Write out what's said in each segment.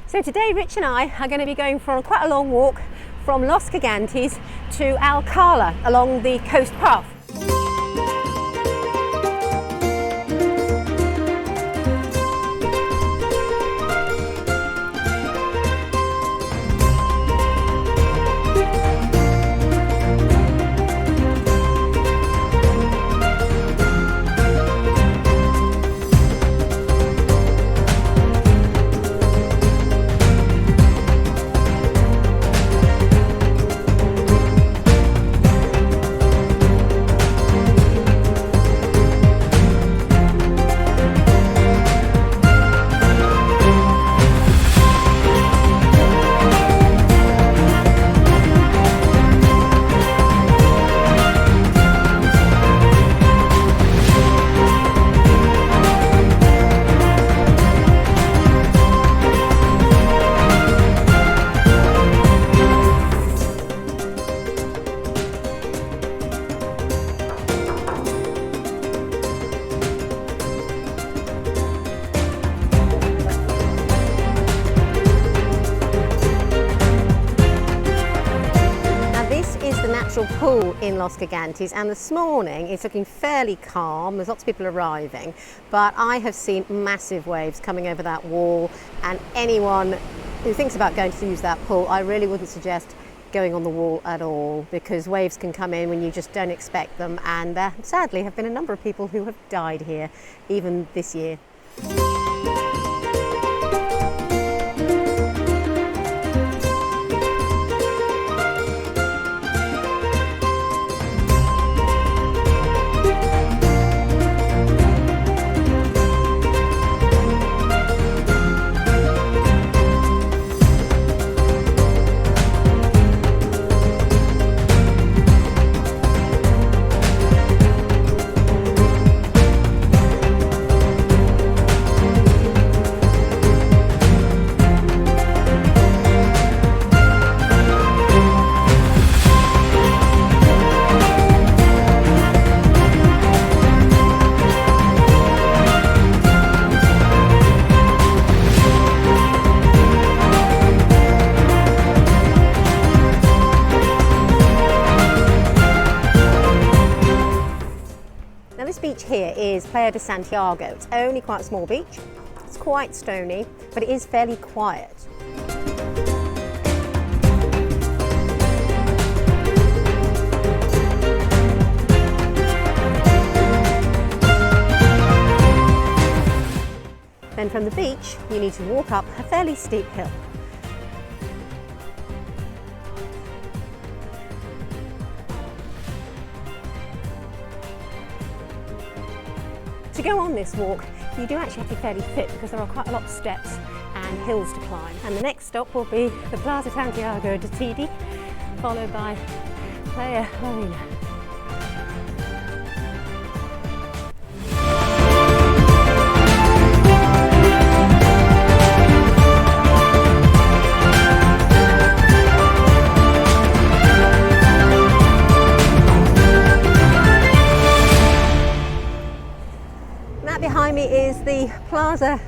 So today Rich and I are going to be going for quite a long walk from Los Gigantes to Alcala along the coast path. Pool in Los Gigantes, and this morning it's looking fairly calm. There's lots of people arriving, but I have seen massive waves coming over that wall, and anyone who thinks about going to use that pool, I really wouldn't suggest going on the wall at all, because waves can come in when you just don't expect them, and there sadly have been a number of people who have died here even this year. Here is Playa De Santiago. It's only quite a small beach. It's quite stony, but it is fairly quiet. Then from the beach, you need to walk up a fairly steep hill. To go on this walk, you do actually have to be fairly fit, because there are quite a lot of steps and hills to climb. And the next stop will be the Plaza de Santiago de TD, followed by Playa De Arena. Behind me is the Plaza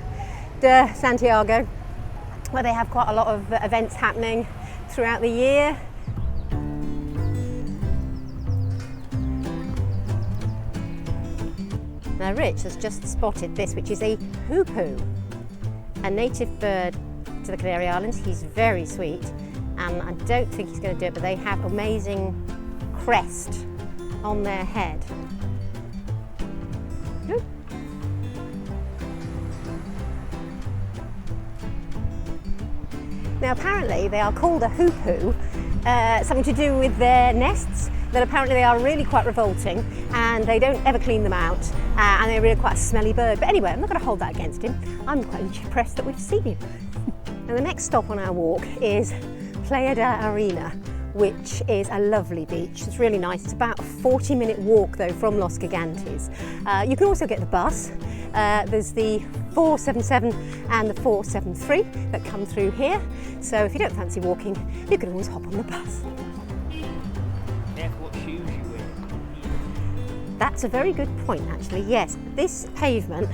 De Santiago, where they have quite a lot of events happening throughout the year. Now Rich has just spotted this, which is a hoopoe, a native bird to the Canary Islands. He's very sweet, and I don't think he's going to do it, but they have amazing crest on their head. Now apparently they are called a hoopoe, something to do with their nests, that apparently they are really quite revolting, and they don't ever clean them out, and they're really quite a smelly bird. But anyway, I'm not going to hold that against him. I'm quite impressed that we've seen him. And the next stop on our walk is Playa De Arena, which is a lovely beach. It's really nice. It's about a 40-minute walk though from Los Gigantes. You can also get the bus. There's the 477 and the 473 that come through here. So if you don't fancy walking, you can always hop on the bus. Careful what shoes you wear. That's a very good point actually, yes. This pavement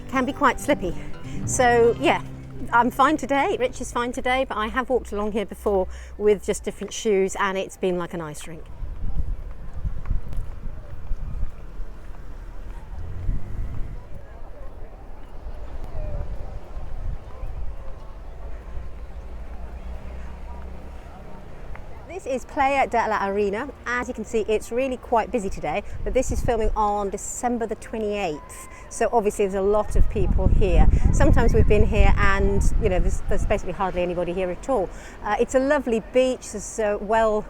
can be quite slippy. So yeah, I'm fine today. Rich is fine today, but I have walked along here before with just different shoes and it's been like an ice rink. This is Playa De Arena. As you can see, it's really quite busy today, but this is filming on December the 28th. So obviously there's a lot of people here. Sometimes we've been here and, you know, there's basically hardly anybody here at all. It's a lovely beach. There's well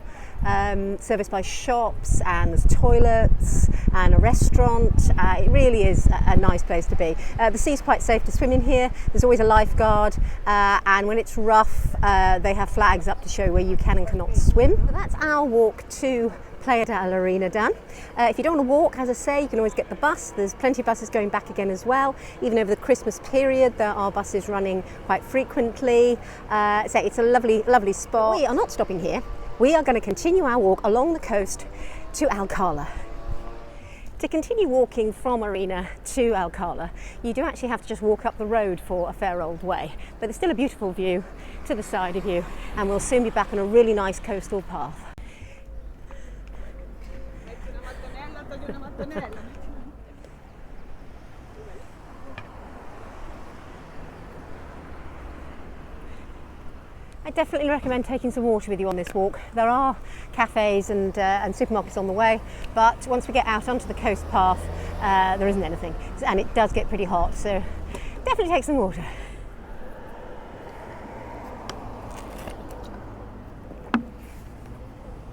serviced by shops and there's toilets and a restaurant. It really is a nice place to be. The sea's quite safe to swim in here. There's always a lifeguard and when it's rough they have flags up to show where you can and cannot swim. But that's our walk to Playa De Arena done. If you don't want to walk, as I say, you can always get the bus. There's plenty of buses going back again as well. Even over the Christmas period, there are buses running quite frequently. So it's a lovely, lovely spot. We are not stopping here. We are going to continue our walk along the coast to Alcala. To continue walking from Arena to Alcala, you do actually have to just walk up the road for a fair old way, but it's still a beautiful view to the side of you, and we'll soon be back on a really nice coastal path. I definitely recommend taking some water with you on this walk. There are cafes and supermarkets on the way, but once we get out onto the coast path, there isn't anything, and it does get pretty hot, so definitely take some water.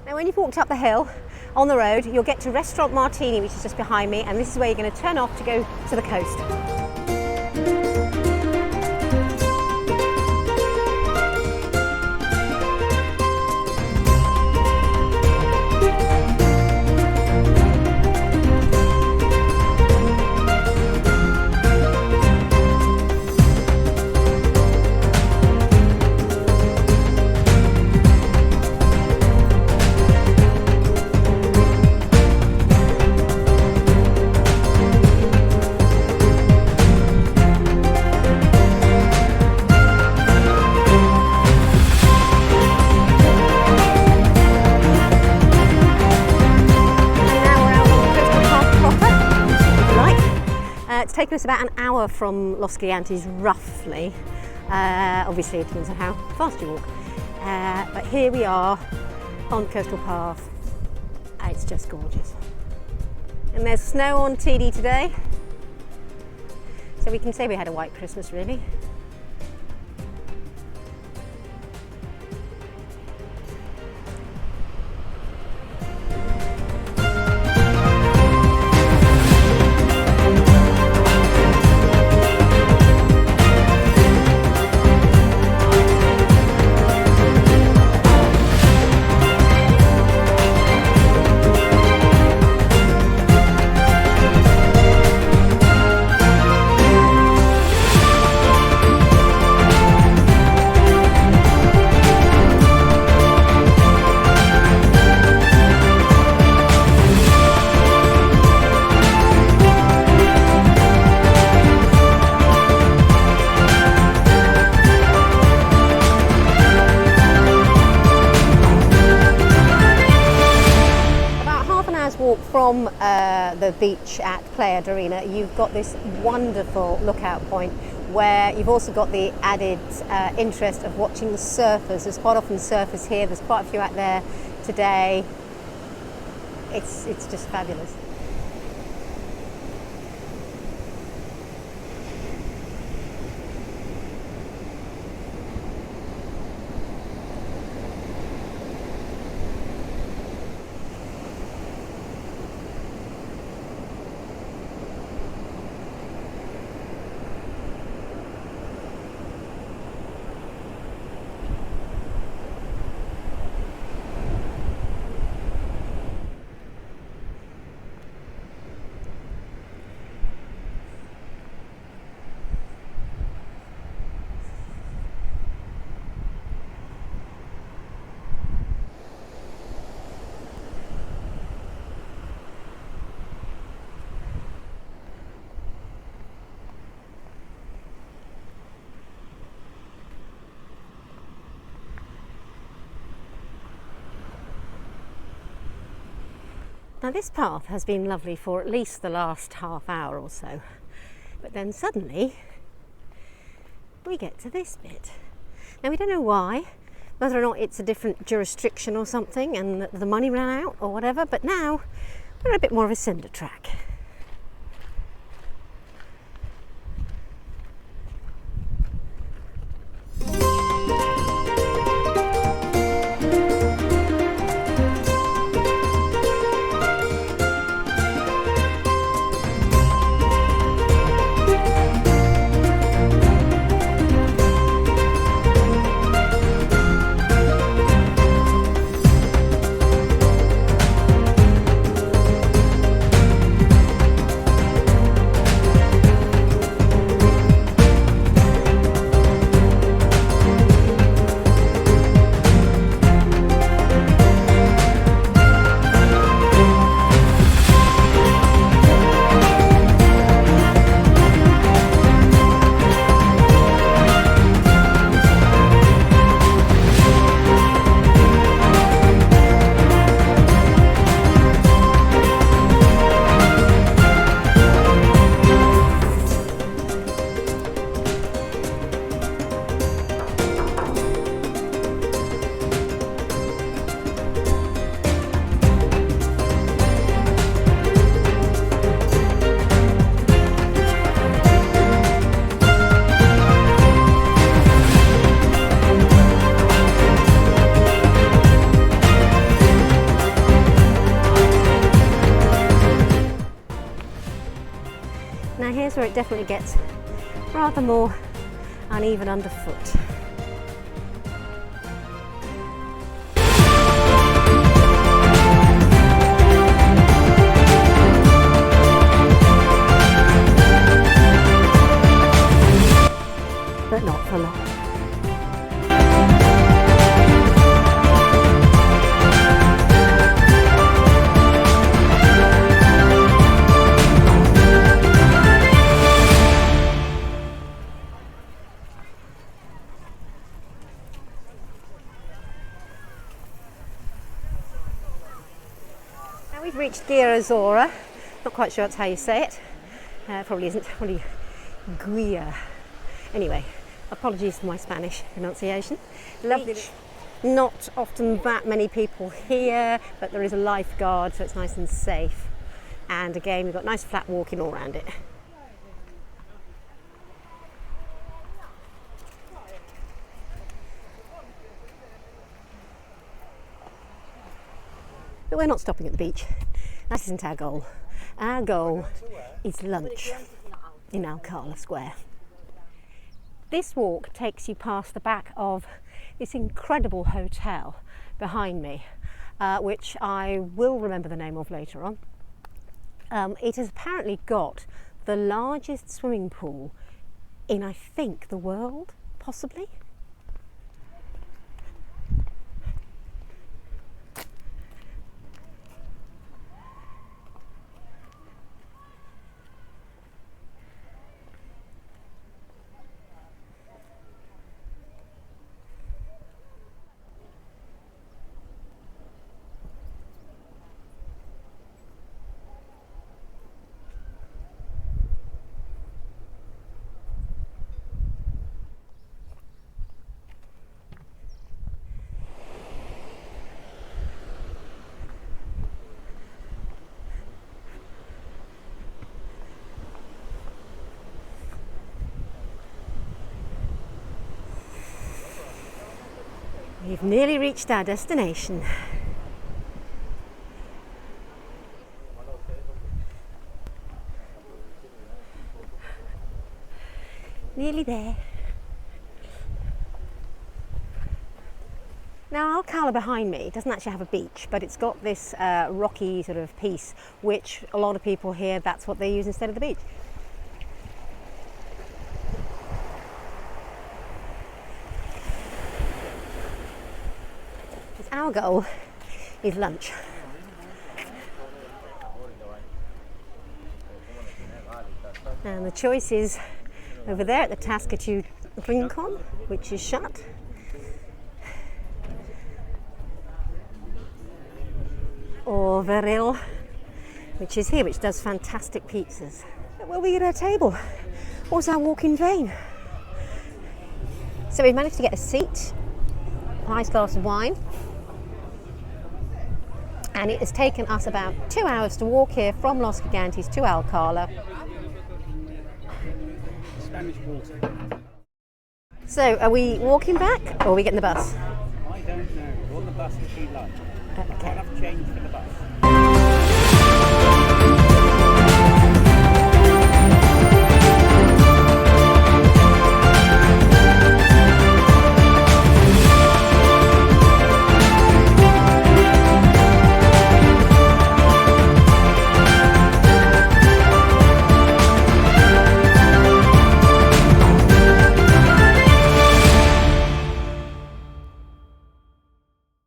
Now when you've walked up the hill on the road, you'll get to Restaurant Martini, which is just behind me, and this is where you're going to turn off to go to the coast. It's taken us about an hour from Los Gigantes, roughly. Obviously it depends on how fast you walk. But here we are on the coastal path. It's just gorgeous. And there's snow on TD today. So we can say we had a white Christmas, really. From the beach at Playa De Arena, you've got this wonderful lookout point where you've also got the added interest of watching the surfers. There's quite often surfers here, there's quite a few out there today. It's just fabulous. Now this path has been lovely for at least the last half hour or so, but then suddenly we get to this bit. Now we don't know why, whether or not it's a different jurisdiction or something and the money ran out or whatever, but now we're a bit more of a cinder track. Now here's where it definitely gets rather more uneven underfoot. But not for long. Now we've reached Guia De Isora. Not quite sure that's how you say it. Probably isn't. Probably Guia. Anyway, apologies for my Spanish pronunciation. Lovely. Not often that many people here, but there is a lifeguard, so it's nice and safe. And again, we've got nice flat walking all around it. But we're not stopping at the beach. That isn't our goal. Our goal is lunch in Alcala Square. This walk takes you past the back of this incredible hotel behind me, which I will remember the name of later on. It has apparently got the largest swimming pool in, I think, the world, possibly. We've nearly reached our destination. Nearly there. Now Alcala behind me doesn't actually have a beach, but it's got this rocky sort of piece, which a lot of people here, that's what they use instead of the beach. Our goal is lunch. And the choice is over there at the Tascatu Rincon, which is shut. Or Veril which is here, which does fantastic pizzas. Will we get our table? Or was our walk in vain? So we've managed to get a seat, a nice glass of wine, and it has taken us about 2 hours to walk here from Los Gigantes to Alcala. Spanish water. So are we walking back or are we getting the bus? I don't know. We're on the bus if you like. Okay. I'll have change for the bus.